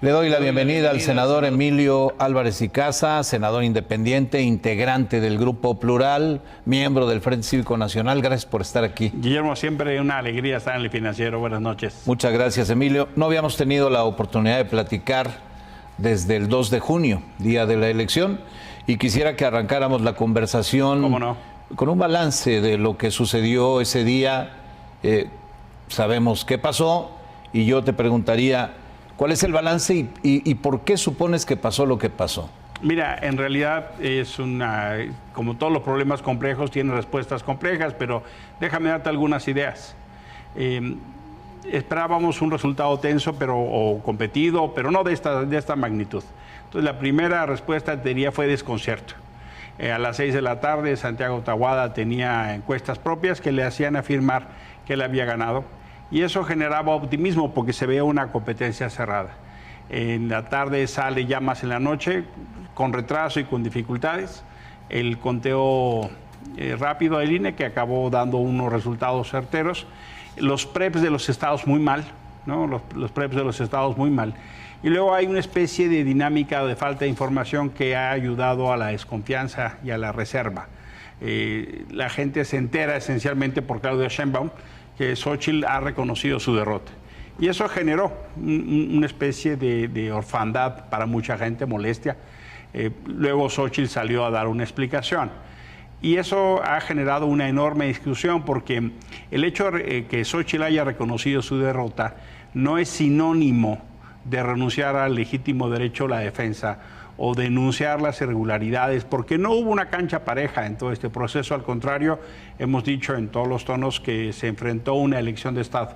Le doy la bienvenida al senador Emilio Álvarez y Casa, senador independiente, integrante del Grupo Plural, miembro del Frente Cívico Nacional. Gracias por estar aquí. Guillermo, siempre una alegría estar en el Financiero. Buenas noches. Muchas gracias, Emilio. No habíamos tenido la oportunidad de platicar desde el 2 de junio, día de la elección, y quisiera que arrancáramos la conversación ¿Cómo no? Con un balance de lo que sucedió ese día. Sabemos qué pasó y yo te preguntaría, ¿cuál es el balance y por qué supones que pasó lo que pasó? Mira, en realidad como todos los problemas complejos, tienen respuestas complejas, pero déjame darte algunas ideas. Esperábamos un resultado tenso o competido, pero no de esta magnitud. Entonces, la primera respuesta, te diría, fue desconcierto. A las 6 de la tarde, Santiago Taboada tenía encuestas propias que le hacían afirmar que él había ganado, y eso generaba optimismo porque se veía una competencia cerrada. En la tarde sale ya más en la noche, con retraso y con dificultades, el conteo rápido del INE, que acabó dando unos resultados certeros. Los preps de los estados muy mal, ¿no? Los preps de los estados muy mal. Y luego hay una especie de dinámica de falta de información que ha ayudado a la desconfianza y a la reserva. La gente se entera esencialmente por Claudia Sheinbaum que Xóchitl ha reconocido su derrota. Y eso generó una especie de orfandad para mucha gente, molestia. Luego Xóchitl salió a dar una explicación. Y eso ha generado una enorme discusión porque el hecho de que Xóchitl haya reconocido su derrota no es sinónimo de renunciar al legítimo derecho a la defensa o denunciar las irregularidades, porque no hubo una cancha pareja en todo este proceso. Al contrario, hemos dicho en todos los tonos que se enfrentó una elección de Estado,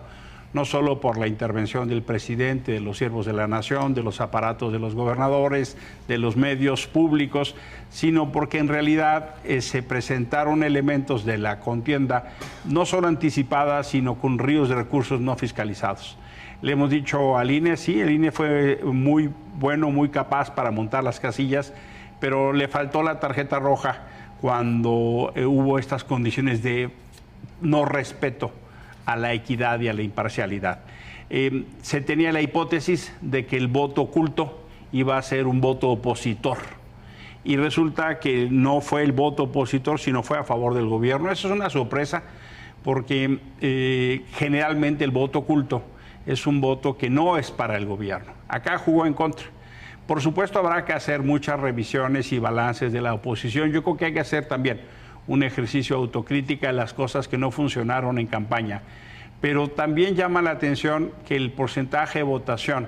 no solo por la intervención del presidente, de los siervos de la nación, de los aparatos de los gobernadores, de los medios públicos, sino porque en realidad se presentaron elementos de la contienda no solo anticipada, sino con ríos de recursos no fiscalizados. Le hemos dicho al INE, sí, el INE fue muy bueno, muy capaz para montar las casillas, pero le faltó la tarjeta roja cuando hubo estas condiciones de no respeto a la equidad y a la imparcialidad. Se tenía la hipótesis de que el voto oculto iba a ser un voto opositor, y resulta que no fue el voto opositor, sino fue a favor del gobierno. Eso es una sorpresa, porque generalmente el voto oculto es un voto que no es para el gobierno. Acá jugó en contra. Por supuesto, habrá que hacer muchas revisiones y balances de la oposición. Yo creo que hay que hacer también un ejercicio de autocrítica de las cosas que no funcionaron en campaña. Pero también llama la atención que el porcentaje de votación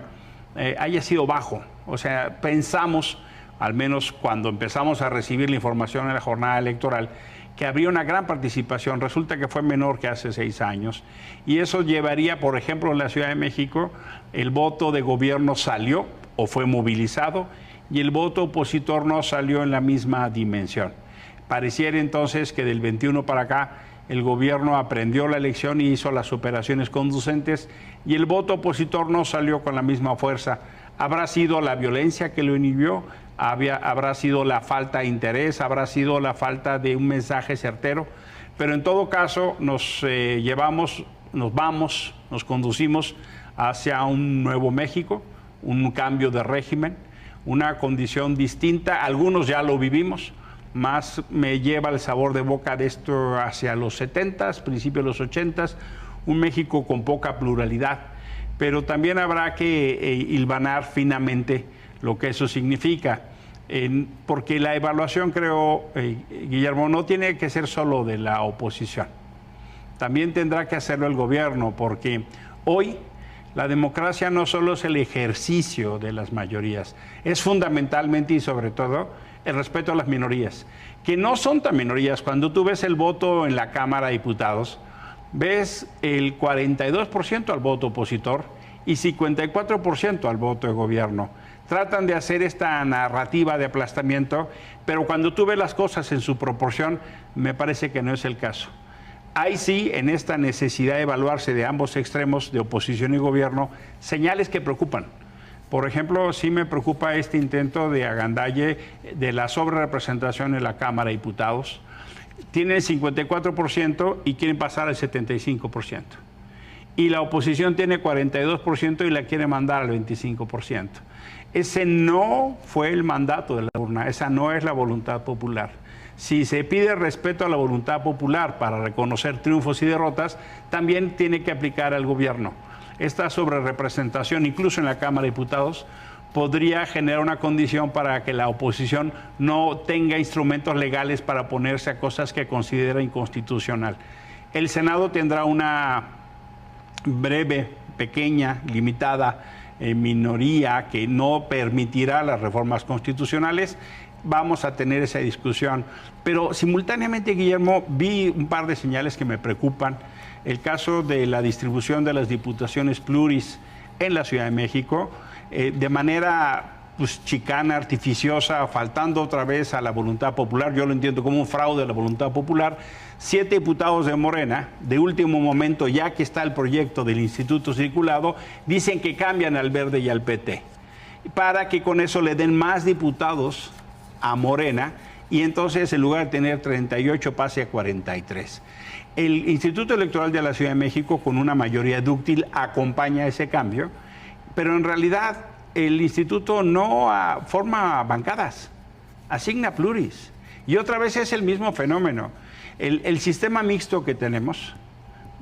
haya sido bajo. O sea, pensamos, al menos cuando empezamos a recibir la información en la jornada electoral, que habría una gran participación. Resulta que fue menor que hace 6 años. Y eso llevaría, por ejemplo, en la Ciudad de México, el voto de gobierno salió o fue movilizado y el voto opositor no salió en la misma dimensión. Pareciera entonces que del 21 para acá el gobierno aprendió la elección y hizo las operaciones conducentes y el voto opositor no salió con la misma fuerza. ¿Habrá sido la violencia que lo inhibió? ¿Habrá sido la falta de interés? ¿Habrá sido la falta de un mensaje certero? Pero en todo caso nos conducimos hacia un nuevo México, un cambio de régimen, una condición distinta. Algunos ya lo vivimos, más me lleva el sabor de boca de esto hacia los 70s, principios de los 80s, un México con poca pluralidad, pero también habrá que hilvanar finamente lo que eso significa, porque la evaluación, creo, Guillermo, no tiene que ser solo de la oposición, también tendrá que hacerlo el gobierno, porque hoy la democracia no solo es el ejercicio de las mayorías, es fundamentalmente y sobre todo el respeto a las minorías, que no son tan minorías. Cuando tú ves el voto en la Cámara de Diputados, ves el 42% al voto opositor y 54% al voto de gobierno. Tratan de hacer esta narrativa de aplastamiento, pero cuando tú ves las cosas en su proporción, me parece que no es el caso. Hay sí, en esta necesidad de evaluarse de ambos extremos, de oposición y gobierno, señales que preocupan. Por ejemplo, sí me preocupa este intento de agandalle de la sobrerepresentación en la Cámara de Diputados. Tienen 54% y quieren pasar al 75%. y la oposición tiene 42% y la quiere mandar al 25%. Ese no fue el mandato de la urna, esa no es la voluntad popular. Si se pide respeto a la voluntad popular para reconocer triunfos y derrotas, también tiene que aplicar al gobierno. Esta sobrerepresentación, incluso en la Cámara de Diputados, podría generar una condición para que la oposición no tenga instrumentos legales para oponerse a cosas que considera inconstitucional. El Senado tendrá una breve, pequeña, limitada minoría que no permitirá las reformas constitucionales. Vamos a tener esa discusión. Pero simultáneamente, Guillermo, vi un par de señales que me preocupan. El caso de la distribución de las diputaciones pluris en la Ciudad de México, de manera chicana, artificiosa, faltando otra vez a la voluntad popular. Yo lo entiendo como un fraude a la voluntad popular. 7 diputados de Morena, de último momento, ya que está el proyecto del Instituto Circulado, dicen que cambian al Verde y al PT, para que con eso le den más diputados a Morena, y entonces en lugar de tener 38 pase a 43. El Instituto Electoral de la Ciudad de México, con una mayoría dúctil, acompaña ese cambio, pero en realidad el instituto no forma bancadas, asigna pluris. Y otra vez es el mismo fenómeno. El sistema mixto que tenemos,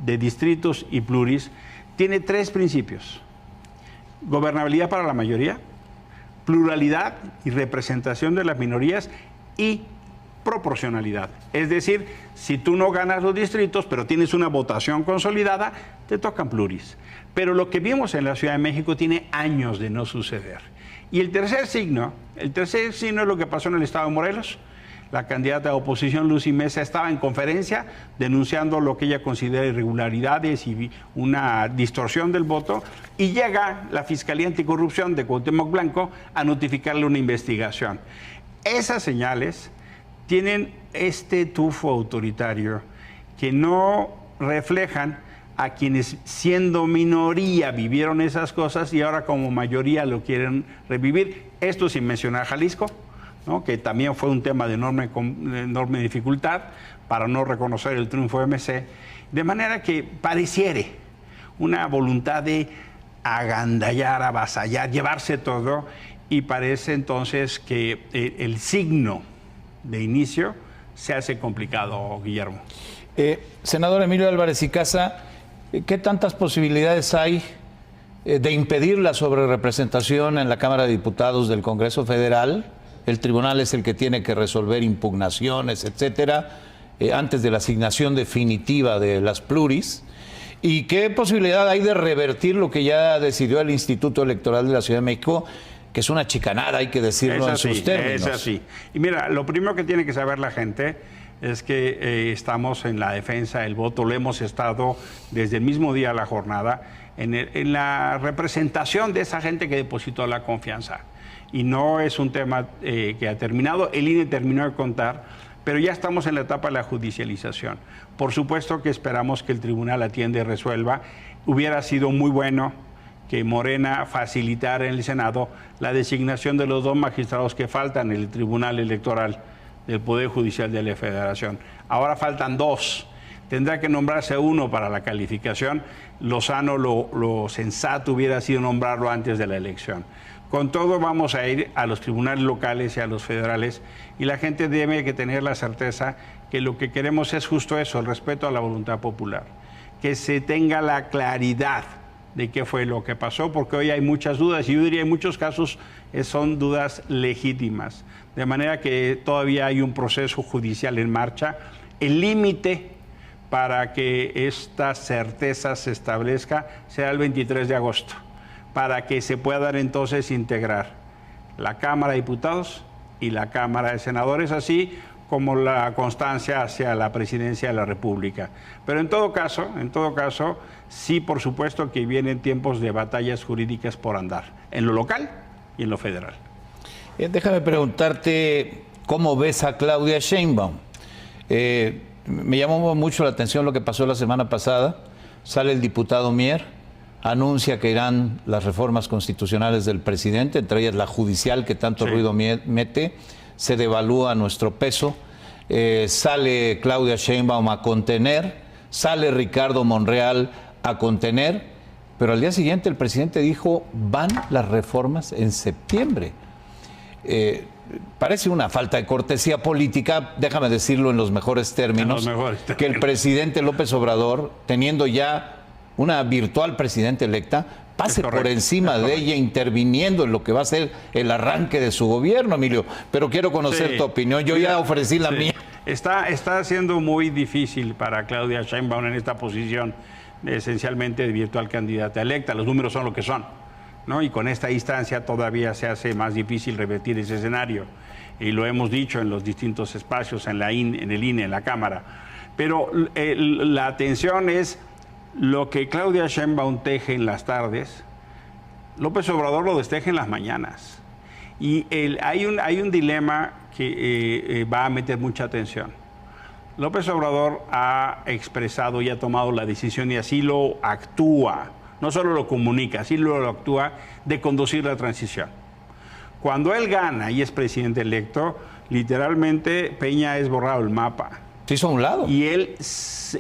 de distritos y pluris, tiene 3 principios: gobernabilidad para la mayoría, pluralidad y representación de las minorías, y proporcionalidad. Es decir, si tú no ganas los distritos, pero tienes una votación consolidada, te tocan pluris. Pero lo que vimos en la Ciudad de México tiene años de no suceder. Y el tercer signo es lo que pasó en el estado de Morelos. La candidata de oposición, Lucy Mesa, estaba en conferencia denunciando lo que ella considera irregularidades y una distorsión del voto, y llega la Fiscalía Anticorrupción de Cuauhtémoc Blanco a notificarle una investigación. Esas señales tienen este tufo autoritario que no reflejan a quienes siendo minoría vivieron esas cosas y ahora como mayoría lo quieren revivir. Esto sin mencionar Jalisco, ¿no?, que también fue un tema de enorme dificultad para no reconocer el triunfo de MC, de manera que pareciere una voluntad de agandallar, avasallar, llevarse todo, y parece entonces que el signo de inicio se hace complicado, Guillermo. Senador Emilio Álvarez y Casa, ¿qué tantas posibilidades hay de impedir la sobrerepresentación en la Cámara de Diputados del Congreso Federal? El tribunal es el que tiene que resolver impugnaciones, etcétera, antes de la asignación definitiva de las pluris. ¿Y qué posibilidad hay de revertir lo que ya decidió el Instituto Electoral de la Ciudad de México, que es una chicanada, hay que decirlo en sus términos? Es así. Y mira, lo primero que tiene que saber la gente es que estamos en la defensa del voto, lo hemos estado desde el mismo día de la jornada, en la representación de esa gente que depositó la confianza. Y no es un tema que ha terminado, el INE terminó de contar, pero ya estamos en la etapa de la judicialización. Por supuesto que esperamos que el tribunal atienda y resuelva. Hubiera sido muy bueno que Morena facilitara en el Senado la designación de los 2 magistrados que faltan en el Tribunal Electoral del Poder Judicial de la Federación. Ahora faltan 2. Tendrá que nombrarse 1 para la calificación. Lo sano, lo sensato hubiera sido nombrarlo antes de la elección. Con todo, vamos a ir a los tribunales locales y a los federales, y la gente debe que tener la certeza que lo que queremos es justo eso, el respeto a la voluntad popular. Que se tenga la claridad de qué fue lo que pasó, porque hoy hay muchas dudas, y yo diría en muchos casos son dudas legítimas. De manera que todavía hay un proceso judicial en marcha. El límite para que esta certeza se establezca será el 23 de agosto, para que se puedan entonces integrar la Cámara de Diputados y la Cámara de Senadores, así como la constancia hacia la Presidencia de la República. Pero en todo caso, sí, por supuesto que vienen tiempos de batallas jurídicas por andar, en lo local y en lo federal. Déjame preguntarte, ¿cómo ves a Claudia Sheinbaum? Me llamó mucho la atención lo que pasó la semana pasada. Sale el diputado Mier, anuncia que irán las reformas constitucionales del presidente, entre ellas la judicial que tanto ruido mete, se devalúa nuestro peso, sale Claudia Sheinbaum a contener, sale Ricardo Monreal a contener, pero al día siguiente el presidente dijo, van las reformas en septiembre. Parece una falta de cortesía política, déjame decirlo en los mejores términos, que el presidente López Obrador, teniendo ya una virtual presidenta electa, pase por encima de ella, interviniendo en lo que va a ser el arranque de su gobierno, Emilio. Pero quiero conocer tu opinión. Yo ya ofrecí la mía. Está siendo muy difícil para Claudia Sheinbaum en esta posición, esencialmente de virtual candidata electa. Los números son lo que son, ¿no? Y con esta distancia todavía se hace más difícil revertir ese escenario. Y lo hemos dicho en los distintos espacios, en el INE, en la Cámara. Pero la atención es lo que Claudia Sheinbaum teje en las tardes, López Obrador lo desteje en las mañanas. Y hay un dilema que va a meter mucha atención. López Obrador ha expresado y ha tomado la decisión, y así lo actúa, no solo lo comunica, así lo actúa, de conducir la transición. Cuando él gana y es presidente electo, literalmente Peña es borrado el mapa. Se hizo a un lado. Y él,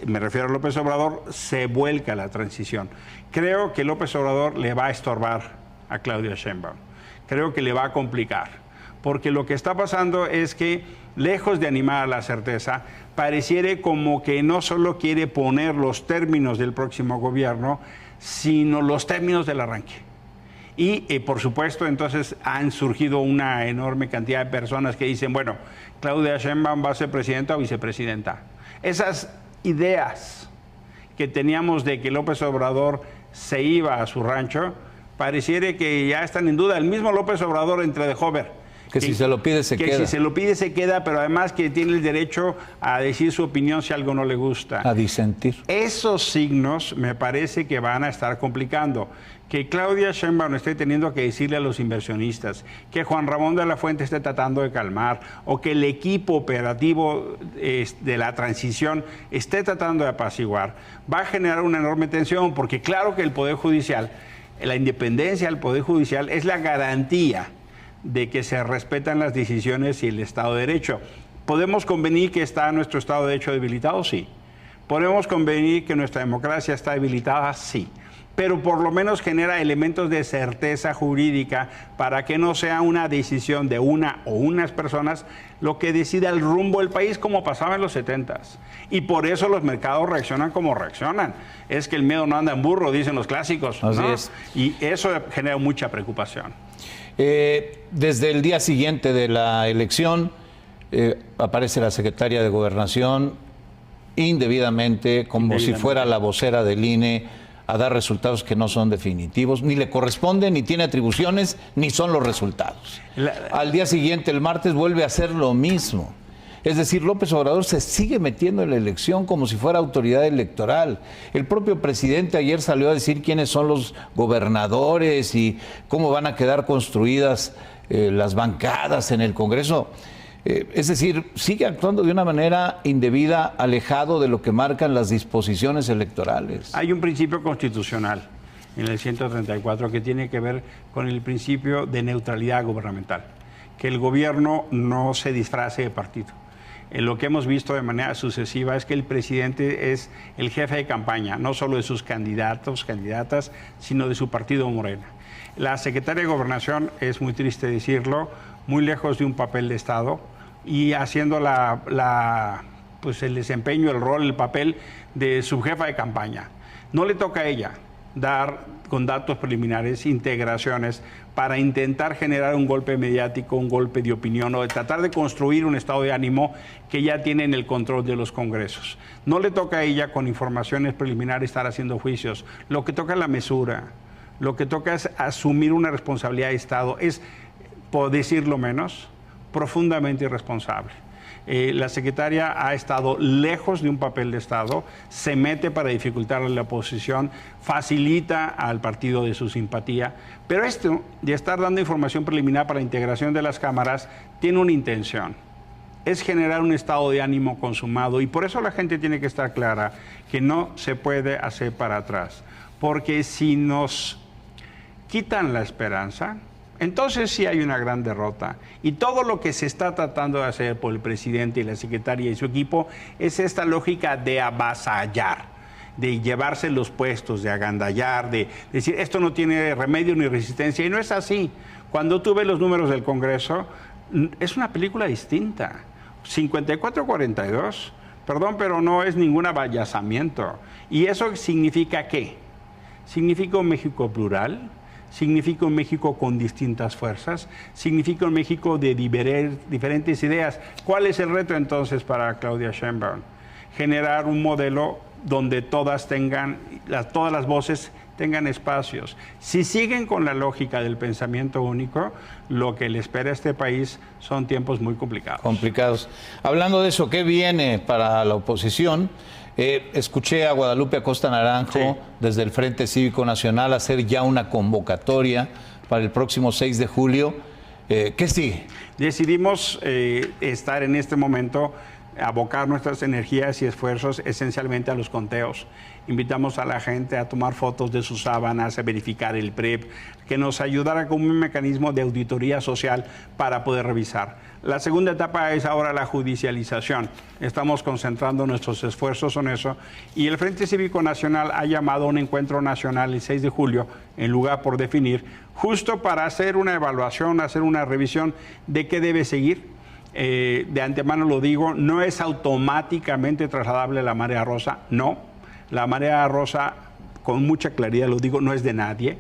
me refiero a López Obrador, se vuelca a la transición. Creo que López Obrador le va a estorbar a Claudia Sheinbaum. Creo que le va a complicar. Porque lo que está pasando es que, lejos de animar a la certeza, pareciera como que no solo quiere poner los términos del próximo gobierno, sino los términos del arranque. Y, por supuesto, entonces han surgido una enorme cantidad de personas que dicen, bueno, Claudia Sheinbaum va a ser presidenta o vicepresidenta. Esas ideas que teníamos de que López Obrador se iba a su rancho, pareciera que ya están en duda. El mismo López Obrador entre de Hover. Que si se lo pide se queda. Que si se lo pide se queda, pero además que tiene el derecho a decir su opinión si algo no le gusta. A disentir. Esos signos me parece que van a estar complicando. Que Claudia Sheinbaum esté teniendo que decirle a los inversionistas, que Juan Ramón de la Fuente esté tratando de calmar, o que el equipo operativo de la transición esté tratando de apaciguar, va a generar una enorme tensión, porque claro que el Poder Judicial, la independencia del Poder Judicial es la garantía de que se respetan las decisiones y el Estado de Derecho. ¿Podemos convenir que está nuestro Estado de Derecho debilitado? Sí. ¿Podemos convenir que nuestra democracia está debilitada? Sí. Pero por lo menos genera elementos de certeza jurídica para que no sea una decisión de una o unas personas lo que decida el rumbo del país, como pasaba en los 70s. Y por eso los mercados reaccionan como reaccionan. Es que el miedo no anda en burro, dicen los clásicos, ¿no? Así es. Y eso genera mucha preocupación. Desde el día siguiente de la elección aparece la secretaria de Gobernación indebidamente, como si fuera la vocera del INE, a dar resultados que no son definitivos, ni le corresponden, ni tiene atribuciones, ni son los resultados. Al día siguiente, el martes, vuelve a hacer lo mismo. Es decir, López Obrador se sigue metiendo en la elección como si fuera autoridad electoral. El propio presidente ayer salió a decir quiénes son los gobernadores y cómo van a quedar construidas las bancadas en el Congreso. Es decir, sigue actuando de una manera indebida, alejado de lo que marcan las disposiciones electorales. Hay un principio constitucional en el 134 que tiene que ver con el principio de neutralidad gubernamental, que el gobierno no se disfrace de partido. Lo que hemos visto de manera sucesiva es que el presidente es el jefe de campaña, no solo de sus candidatos, candidatas, sino de su partido Morena. La secretaria de Gobernación, es muy triste decirlo, muy lejos de un papel de Estado y haciendo pues el desempeño, el rol, el papel de subjefa de campaña. No le toca a ella dar con datos preliminares integraciones para intentar generar un golpe mediático, un golpe de opinión o de tratar de construir un estado de ánimo que ya tienen el control de los congresos. No le toca a ella con informaciones preliminares estar haciendo juicios. Lo que toca es la mesura, lo que toca es asumir una responsabilidad de Estado. Es, por decirlo menos, profundamente irresponsable. La secretaria ha estado lejos de un papel de Estado, se mete para dificultarle la oposición, facilita al partido de su simpatía, pero esto de estar dando información preliminar para la integración de las cámaras tiene una intención, es generar un estado de ánimo consumado, y por eso la gente tiene que estar clara que no se puede hacer para atrás, porque si nos quitan la esperanza, entonces sí hay una gran derrota. Y todo lo que se está tratando de hacer por el presidente y la secretaria y su equipo es esta lógica de avasallar. de llevarse los puestos, de agandallar, de decir esto no tiene remedio ni resistencia, y no es así. Cuando tú ves los números del Congreso, es una película distinta. 54-42, perdón, pero no es ningún avallazamiento. ¿Y eso significa qué? Significa un México plural, significa un México con distintas fuerzas, significa un México de diferentes ideas. ¿Cuál es el reto entonces para Claudia Sheinbaum? Generar un modelo donde todas las voces tengan espacios. Si siguen con la lógica del pensamiento único, lo que le espera a este país son tiempos muy complicados. Complicados. Hablando de eso, ¿qué viene para la oposición? Escuché a Guadalupe Acosta Naranjo desde el Frente Cívico Nacional hacer ya una convocatoria para el próximo 6 de julio. ¿Qué sigue? Decidimos estar en este momento, abocar nuestras energías y esfuerzos esencialmente a los conteos. Invitamos a la gente a tomar fotos de sus sábanas, a verificar el PREP, que nos ayudara con un mecanismo de auditoría social para poder revisar. La segunda etapa es ahora la judicialización. Estamos concentrando nuestros esfuerzos en eso, y el Frente Cívico Nacional ha llamado a un encuentro nacional el 6 de julio, en lugar por definir, justo para hacer una evaluación, hacer una revisión de qué debe seguir. De antemano lo digo, no es automáticamente trasladable la marea rosa, no. La marea rosa, con mucha claridad lo digo, no es de nadie.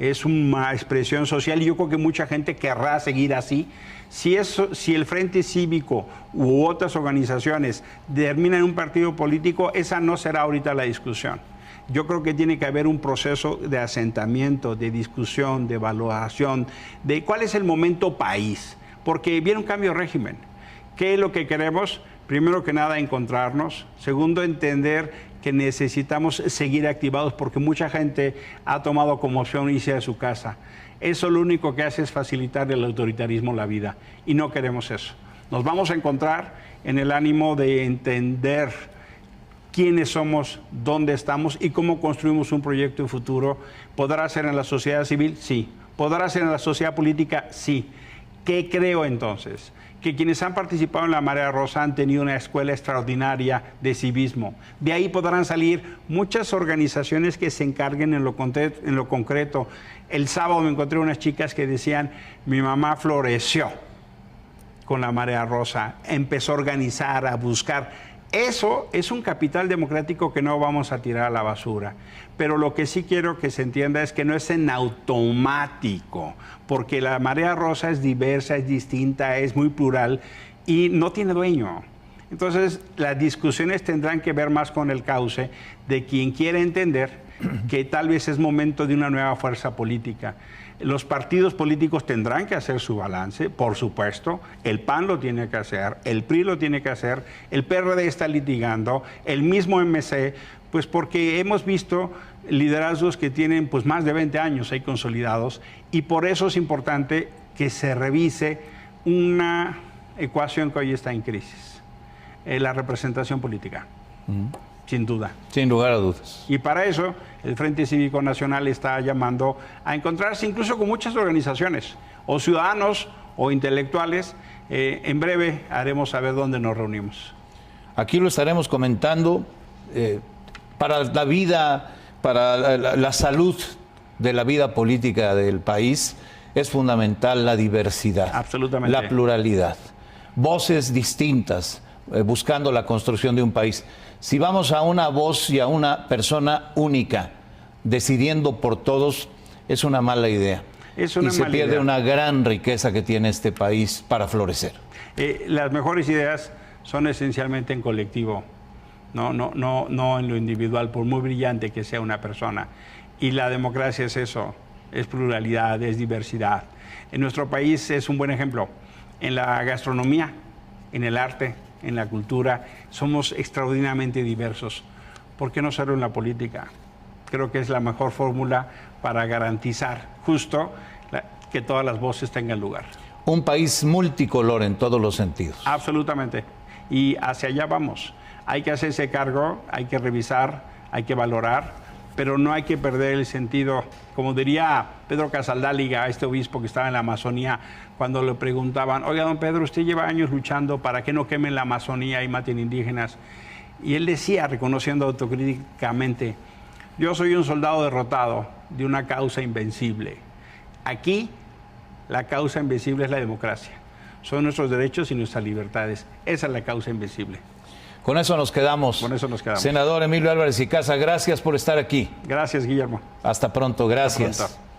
Es una expresión social y yo creo que mucha gente querrá seguir así. Si el Frente Cívico u otras organizaciones terminan en un partido político, esa no será ahorita la discusión. Yo creo que tiene que haber un proceso de asentamiento, de discusión, de evaluación, de cuál es el momento país, porque viene un cambio de régimen. ¿Qué es lo que queremos? Primero que nada, encontrarnos. Segundo, entender que necesitamos seguir activados porque mucha gente ha tomado como opción irse a su casa. Eso lo único que hace es facilitar el autoritarismo la vida y no queremos eso. Nos vamos a encontrar en el ánimo de entender quiénes somos, dónde estamos y cómo construimos un proyecto de futuro. ¿Podrá ser en la sociedad civil? Sí. ¿Podrá ser en la sociedad política? Sí. ¿Qué creo entonces? Que quienes han participado en la Marea Rosa han tenido una escuela extraordinaria de civismo. De ahí podrán salir muchas organizaciones que se encarguen en lo concreto. El sábado me encontré unas chicas que decían, mi mamá floreció con la Marea Rosa, empezó a organizar, a buscar. Eso es un capital democrático que no vamos a tirar a la basura. Pero lo que sí quiero que se entienda es que no es en automático, porque la Marea Rosa es diversa, es distinta, es muy plural y no tiene dueño. Entonces, las discusiones tendrán que ver más con el cauce de quien quiere entender que tal vez es momento de una nueva fuerza política. Los partidos políticos tendrán que hacer su balance, por supuesto. El PAN lo tiene que hacer, el PRI lo tiene que hacer, el PRD está litigando, el mismo MC, pues porque hemos visto liderazgos que tienen pues más de 20 años ahí consolidados y por eso es importante que se revise una ecuación que hoy está en crisis, la representación política. Sin duda. Sin lugar a dudas. Y para eso el Frente Cívico Nacional está llamando a encontrarse incluso con muchas organizaciones, o ciudadanos o intelectuales. En breve haremos saber dónde nos reunimos. Aquí lo estaremos comentando. Para la vida, para la salud de la vida política del país, es fundamental la diversidad. Absolutamente. La pluralidad. Voces distintas, buscando la construcción de un país. Si vamos a una voz y a una persona única, decidiendo por todos, es una mala idea. Es una y se mala pierde idea. una gran riqueza que tiene este país para florecer. Las mejores ideas son esencialmente en colectivo, no en lo individual, por muy brillante que sea una persona. Y la democracia es eso, es pluralidad, es diversidad. En nuestro país es un buen ejemplo. En la gastronomía, en el arte, en la cultura, somos extraordinariamente diversos. ¿Por qué no hacerlo en la política? Creo que es la mejor fórmula para garantizar justo que todas las voces tengan lugar. Un país multicolor en todos los sentidos. Absolutamente. Y hacia allá vamos. Hay que hacerse cargo, hay que revisar, hay que valorar, pero no hay que perder el sentido. Como diría Pedro Casaldáliga, este obispo que estaba en la Amazonía, cuando le preguntaban, oiga, don Pedro, usted lleva años luchando para que no quemen la Amazonía y maten indígenas. Y él decía, reconociendo autocríticamente, yo soy un soldado derrotado de una causa invencible. Aquí la causa invencible es la democracia. Son nuestros derechos y nuestras libertades. Esa es la causa invencible. Con eso nos quedamos. Con eso nos quedamos. Senador Emilio Álvarez y Casa, gracias por estar aquí. Gracias, Guillermo. Hasta pronto, gracias. Hasta pronto.